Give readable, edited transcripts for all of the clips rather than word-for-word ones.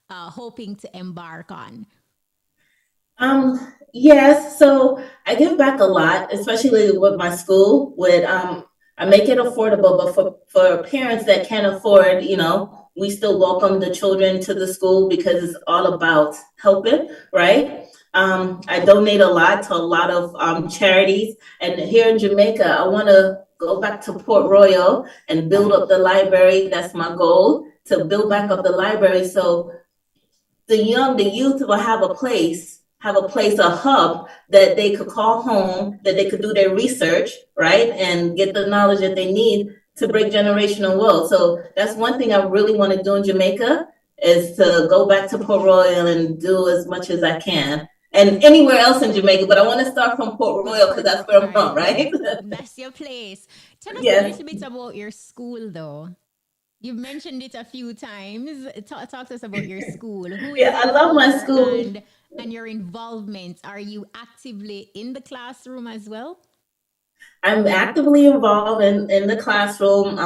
hoping to embark on? Yes, so I give back a lot, especially with my school. I make it affordable, but for parents that can't afford, we still welcome the children to the school because it's all about helping, right? I donate a lot to a lot of charities, and here in Jamaica, I want to go back to Port Royal and build up the library. That's my goal, to build back up the library so the youth will have a hub that they could call home, that they could do their research, right, and get the knowledge that they need to break generational wealth. So that's one thing I really want to do in Jamaica, is to go back to Port Royal and do as much as I can. And anywhere else in Jamaica, but I want to start from Port Royal because that's where I'm from, Right. right? That's your place. Tell us a Yes. little bit about your school, though. You've mentioned it a few times. Talk to us about your school. Who is Yeah, it I love my for, school. and your involvement? Are you actively in the classroom as well? I'm actively involved in the classroom.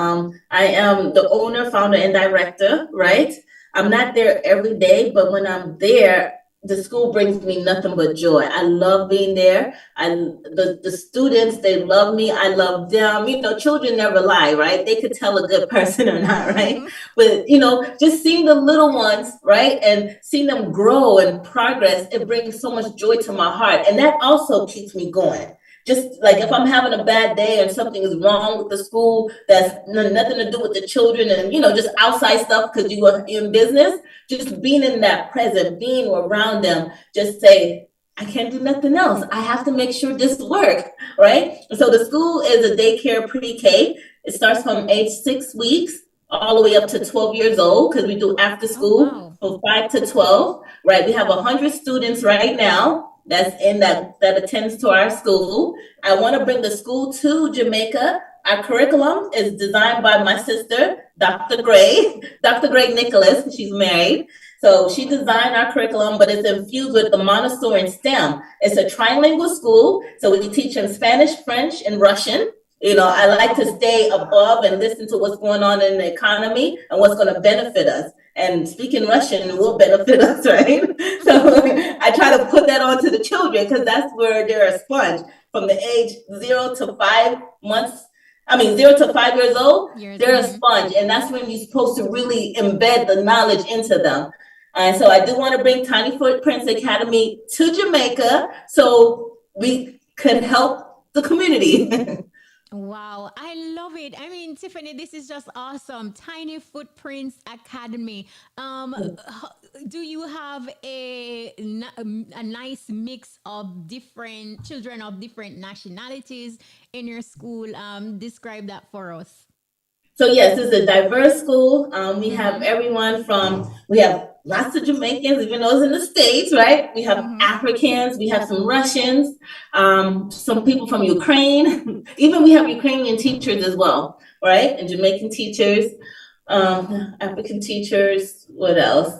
I am the owner, founder, and director, right? I'm not there every day, but when I'm there, the school brings me nothing but joy. I love being there. The students, they love me. I love them. Children never lie, right? They could tell a good person or not, right? But just seeing the little ones, right, and seeing them grow and progress, it brings so much joy to my heart, and that also keeps me going. Just like if I'm having a bad day and something is wrong with the school that's nothing to do with the children, and just outside stuff because you are in business, just being in that present, being around them, just say, I can't do nothing else. I have to make sure this works, right? So the school is a daycare pre-K. It starts from age 6 weeks all the way up to 12 years old, because we do after Oh, school wow. from 5 to 12, right? We have 100 students right now that attends to our school. I want to bring the school to Jamaica. Our curriculum is designed by my sister, Dr. Gray, Dr. Gray Nicholas. She's married. So she designed our curriculum, but it's infused with the Montessori and STEM. It's a trilingual school, so we teach in Spanish, French, and Russian. I like to stay above and listen to what's going on in the economy and what's going to benefit us. And speaking Russian will benefit us, right? So I try to put that on to the children because that's where they're a sponge from the age 0 to 5 months. I mean, 0 to 5 years old, Years. they're a sponge. And that's when you're supposed to really embed the knowledge into them. And so I do want to bring Tiny Footprints Academy to Jamaica so we can help the community. Wow, I love it. I mean, Tiffany, this is just awesome. Tiny Footprints Academy. Do you have a nice mix of different children of different nationalities in your school? Describe that for us. So yes, it's a diverse school. Mm-hmm. We have lots of Jamaicans, even though it's in the States, right? We have Mm-hmm. Africans, we have some Russians, some people from Ukraine. Even we have Ukrainian teachers as well, right? And Jamaican teachers, African teachers. What else?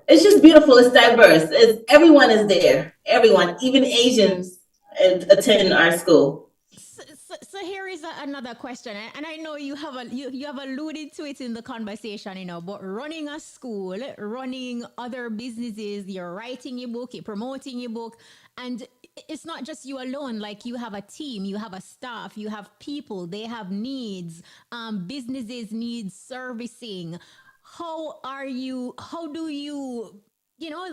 It's just beautiful. It's diverse. Everyone is there. Everyone, even Asians, attend our school. So here is another question, and I know you have alluded to it in the conversation, but running a school, running other businesses, you're writing your book, you're promoting your book, and it's not just you alone. Like, you have a team, you have a staff, you have people, they have needs. Businesses need servicing. How do you,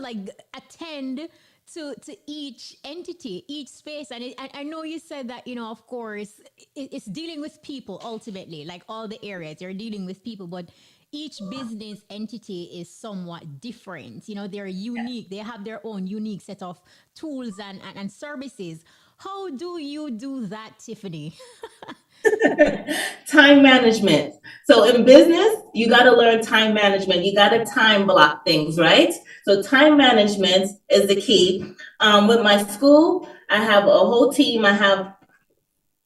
like, attend to each entity, each space? And I know you said that, of course, it's dealing with people ultimately, like all the areas you're dealing with people, but each business entity is somewhat different. They're unique, they have their own unique set of tools and services. How do you do that, Tiffany? Time management. So in business, you got to learn time management. You got to time block things, right? So time management is the key. With my school, I have a whole team. I have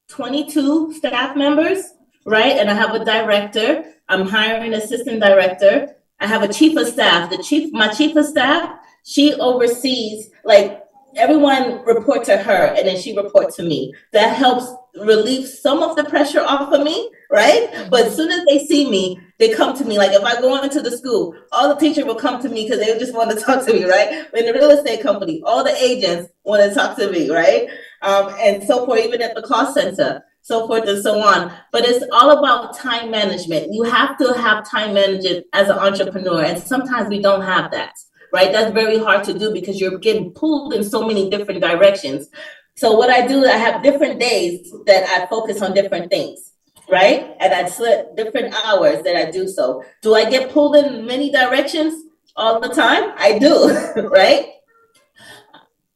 22 staff members, right? And I have a director. I'm hiring an assistant director. I have a chief of staff. My chief of staff, she oversees, like, everyone report to her and then she report to me. That helps relieve some of the pressure off of me, right? But as soon as they see me, they come to me. Like if I go into the school, all the teachers will come to me because they just want to talk to me, right? In the real estate company, all the agents want to talk to me, right? And so forth, even at the call center, so forth and so on. But it's all about time management. You have to have time management as an entrepreneur, and sometimes we don't have that, right? That's very hard to do because you're getting pulled in so many different directions. So what I do, I have different days that I focus on different things, right? And I set different hours that I do so. Do I get pulled in many directions all the time? I do, right?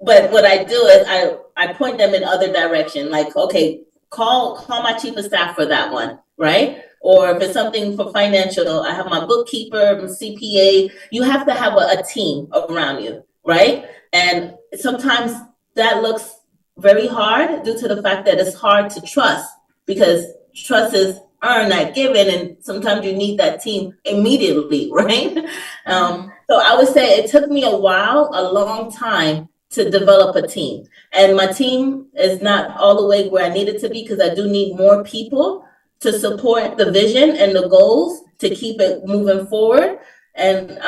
But what I do is I point them in other direction. Like, okay, call my chief of staff for that one, right? Or if it's something for financial, I have my bookkeeper, my CPA. You have to have a team around you, right? And sometimes that looks very hard due to the fact that it's hard to trust, because trust is earned, not given, and sometimes you need that team immediately, right? So I would say it took me a while, a long time, to develop a team. And my team is not all the way where I need it to be, because I do need more people to support the vision and the goals to keep it moving forward. And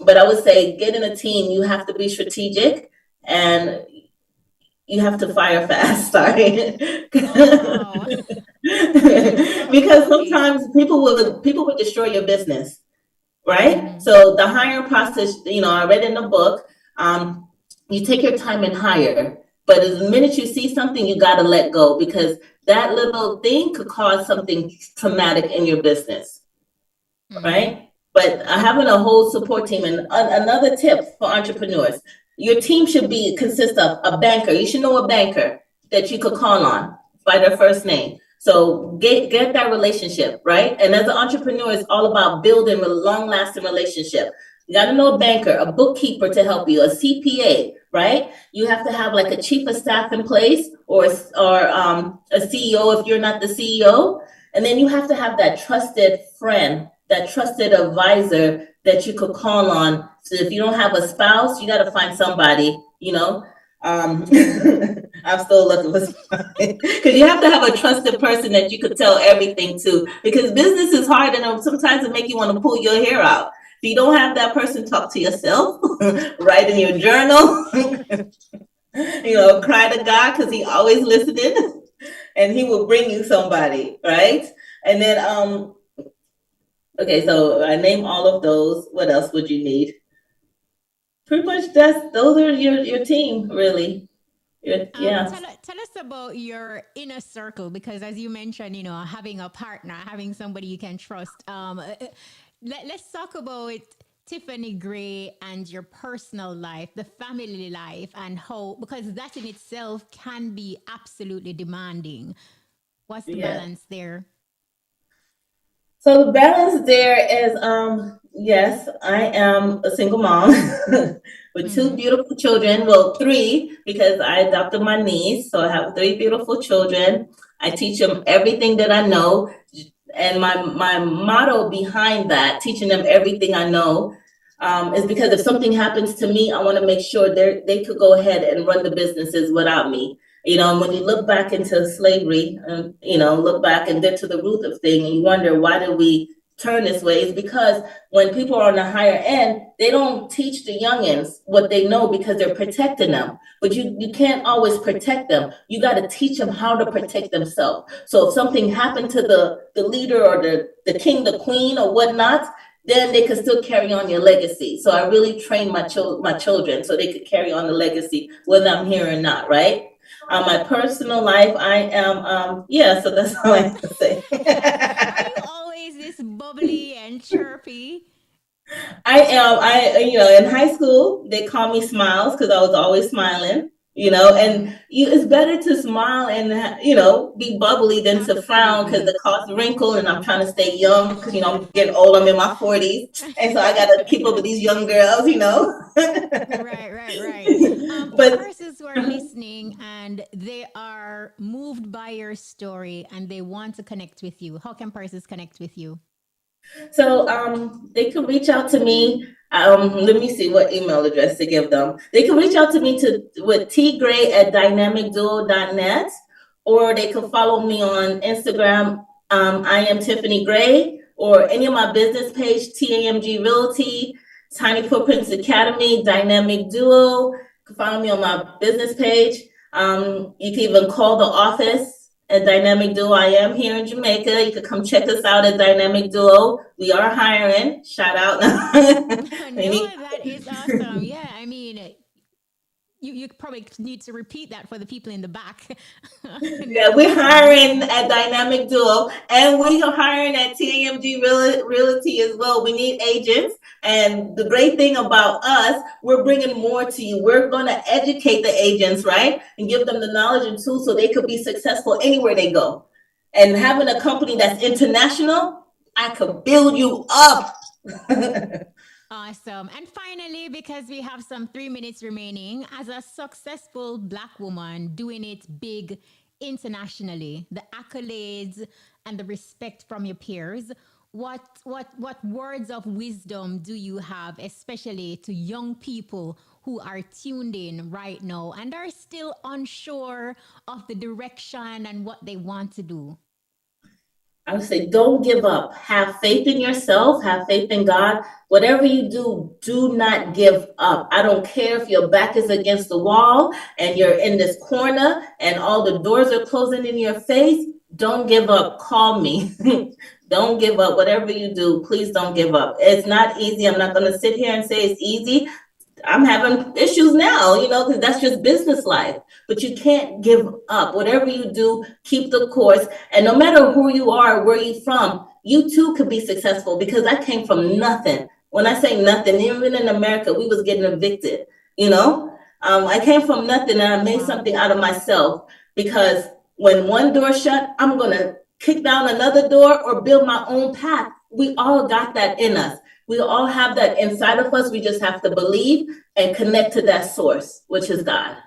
but I would say getting a team, you have to be strategic and you have to fire fast. Sorry. Oh, Because sometimes people will destroy your business, right? So the hiring process, I read in the book, you take your time and hire, but the minute you see something, you got to let go, because that little thing could cause something traumatic in your business, right? But having a whole support team, and another tip for entrepreneurs, your team should consist of a banker. You should know a banker that you could call on by their first name. So get that relationship, right? And as an entrepreneur, it's all about building a long-lasting relationship. You got to know a banker, a bookkeeper to help you, a CPA, right? You have to have like a chief of staff in place, or a CEO if you're not the CEO. And then you have to have that trusted friend, that trusted advisor that you could call on. So if you don't have a spouse, you got to find somebody, I'm still looking for somebody, because you have to have a trusted person that you could tell everything to, because business is hard and sometimes it make you want to pull your hair out. If you don't have that person, talk to yourself, write in your journal, cry to God, because he always listening, and he will bring you somebody, right? And then, okay, so I name all of those. What else would you need? Pretty much those are your team, really. Yeah. Tell us about your inner circle, because as you mentioned, having a partner, having somebody you can trust. Let's talk about Tiffany Gray and your personal life, the family life, and how, because that in itself can be absolutely demanding. What's the balance there? So the balance there is, yes, I am a single mom with two beautiful children. Well, three, because I adopted my niece. So I have three beautiful children. I teach them everything that I know. And my motto behind that, teaching them everything I know, is because if something happens to me, I want to make sure they could go ahead and run the businesses without me. And when you look back into slavery, look back and get to the root of thing, and you wonder, why did we turn this way? Is because when people are on the higher end, they don't teach the youngins what they know, because they're protecting them. But you can't always protect them. You got to teach them how to protect themselves. So if something happened to the leader or the king, the queen, or whatnot, then they could still carry on your legacy. So I really train my children so they could carry on the legacy, whether I'm here or not, right? My personal life, I am, so that's all I have to say. Are you always this bubbly and chirpy? I am. In high school, they call me Smiles because I was always smiling, and it's better to smile and, be bubbly than to frown, because it causes wrinkle, and I'm trying to stay young because, I'm getting old. I'm in my 40s. And so I got to keep up with these young girls, Right. But persons who are listening and they are moved by your story and they want to connect with you, how can persons connect with you? So they can reach out to me. Let me see what email address to give them. They can reach out to me with tgray@dynamicduo.net, or they can follow me on Instagram. I am Tiffany Gray, or any of my business page, TAMG Realty, Tiny Footprints Academy, Dynamic Duo. You can follow me on my business page. You can even call the office at Dynamic Duo. I am here in Jamaica. You can come check us out at Dynamic Duo. We are hiring. Shout out. No, that is awesome. Yeah, I mean, you probably need to repeat that for the people in the back. Yeah, No, we're that's hiring amazing. at Dynamic Duo, and we are hiring at TAMG Realty as well. We need agents, and the great thing about us, we're bringing more to you. We're going to educate the agents, right, and give them the knowledge and tools so they could be successful anywhere they go. And having a company that's international, I could build you up. Awesome. And finally, because we have some 3 minutes remaining, as a successful Black woman doing it big internationally, the accolades and the respect from your peers, what words of wisdom do you have, especially to young people who are tuned in right now and are still unsure of the direction and what they want to do? I would say don't give up. Have faith in yourself, have faith in God. Whatever you do, do not give up. I don't care if your back is against the wall and you're in this corner and all the doors are closing in your face. Don't give up. Call me. Don't give up. Whatever you do, please don't give up. It's not easy. I'm not going to sit here and say it's easy. I'm having issues now, because that's just business life. But you can't give up. Whatever you do, keep the course. And no matter who you are, where you're from, you too could be successful because I came from nothing. When I say nothing, even in America, we was getting evicted, you know? I came from nothing and I made Wow. something out of myself because when one door shut, I'm going to kick down another door or build my own path. We all got that in us. We all have that inside of us. We just have to believe and connect to that source, which is God.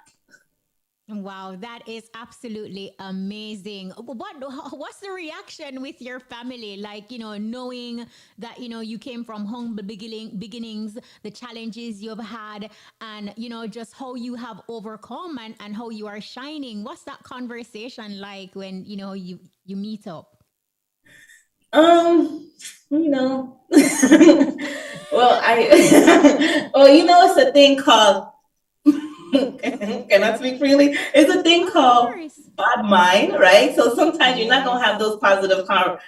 Wow, that is absolutely amazing. What's the reaction with your family? Like, knowing that, you came from humble beginnings, the challenges you've had, and, just how you have overcome and how you are shining. What's that conversation like when, you meet up? Um, you know, well, it's a thing called, can I speak freely? It's a thing Of called course. bad mind, right? So sometimes you're not gonna have Yes. those positive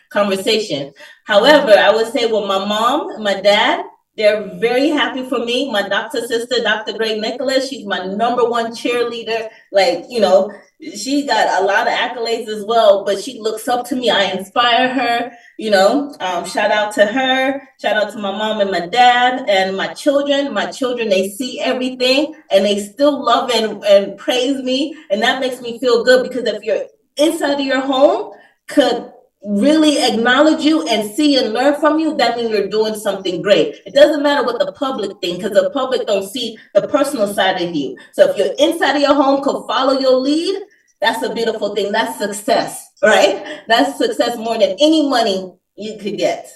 conversations. However, I would say with my mom and my dad, they're very happy for me. My doctor sister, Dr. Gray Nicholas, she's my number one cheerleader. Like, she got a lot of accolades as well, but she looks up to me. I inspire her. Shout out to her. Shout out to my mom and my dad and my children. My children, they see everything and they still love and praise me. And that makes me feel good because if you're inside of your home could really acknowledge you and see and learn from you, that means you're doing something great. It doesn't matter what the public think because the public don't see the personal side of you. So if you're inside of your home could follow your lead, that's a beautiful thing. That's success, right? That's success more than any money you could get.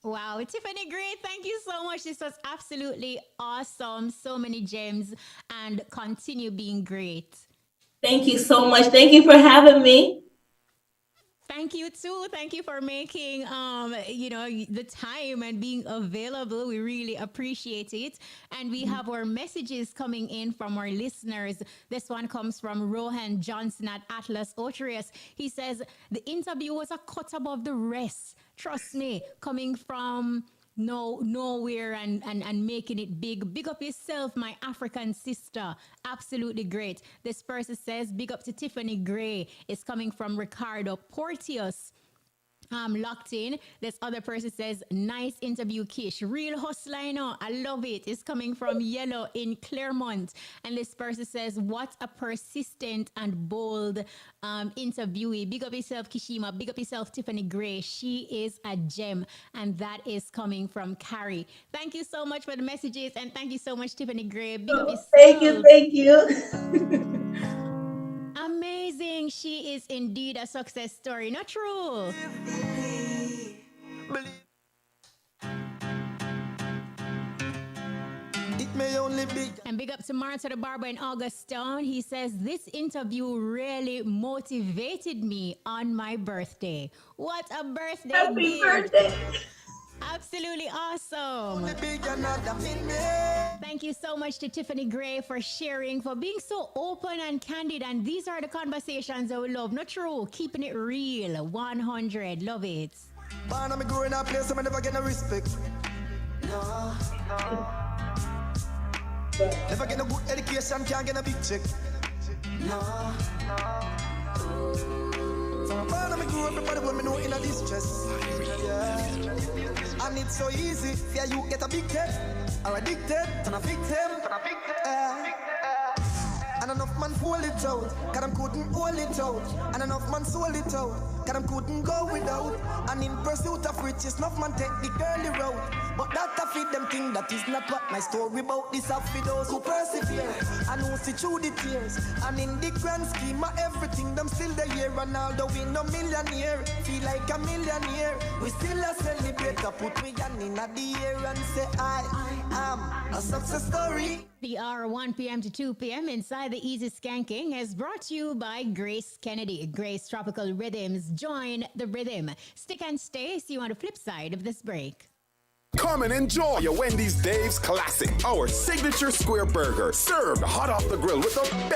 Wow, Tiffany, great. Thank you so much. This was absolutely awesome. So many gems and continue being great. Thank you so much. Thank you for having me. Thank you too. Thank you for making the time and being available. We really appreciate it. And we have our messages coming in from our listeners. This one comes from Rohan Johnson at Atlas Otrius. He says the interview was a cut above the rest. Trust me, coming from nowhere and making it big. Big up yourself, my African sister. Absolutely great. This person says, big up to Tiffany Gray. It's coming from Ricardo Portius. Locked in. This other person says, nice interview, Kish. Real hustler, I know. I love it. It's coming from Yellow in Claremont. And this person says, what a persistent and bold interviewee. Big up yourself, Kishima. Big up yourself, Tiffany Gray. She is a gem. And that is coming from Carrie. Thank you so much for the messages. And thank you so much, Tiffany Gray. Big up Thank you. yourself. Thank you. Amazing. She is indeed a success story. Not true. me only big. And big up to Martha the Barber in Augustown. He says, this interview really motivated me on my birthday. What a birthday Happy gift. birthday. Absolutely awesome. Only big another minute. Thank you so much to Tiffany Gray for sharing, for being so open and candid. And these are the conversations that we love. Not true. Keeping it real. 100. Love it. Man, I'm growing up place, I never get no respect. No. Never get no good education, can't get a big check. No. So man, I'm grew up, everybody want me know in a distress. Yeah. And it's so easy, yeah, you get a big head, or addicted, and a victim. And enough man hold it out, cause them couldn't hold it out. And enough man sold it out, cause them couldn't go without. And in pursuit of riches, enough man take the girly road. But that a feed them thing, that is not what my story about. This a for those who persevere, and who see through the tears. And in the grand scheme of everything, them still the year. And although we no millionaire, feel like a millionaire, we still a celebrate. To put me hand in the air and say I am a success story. The hour 1 p.m. to 2 p.m. inside the Easy Skanking is brought to you by Grace Kennedy. Grace Tropical Rhythms. Join the rhythm. Stick and stay. See you on the flip side of this break. Come and enjoy your Wendy's Dave's Classic, our signature square burger, served hot off the grill with the best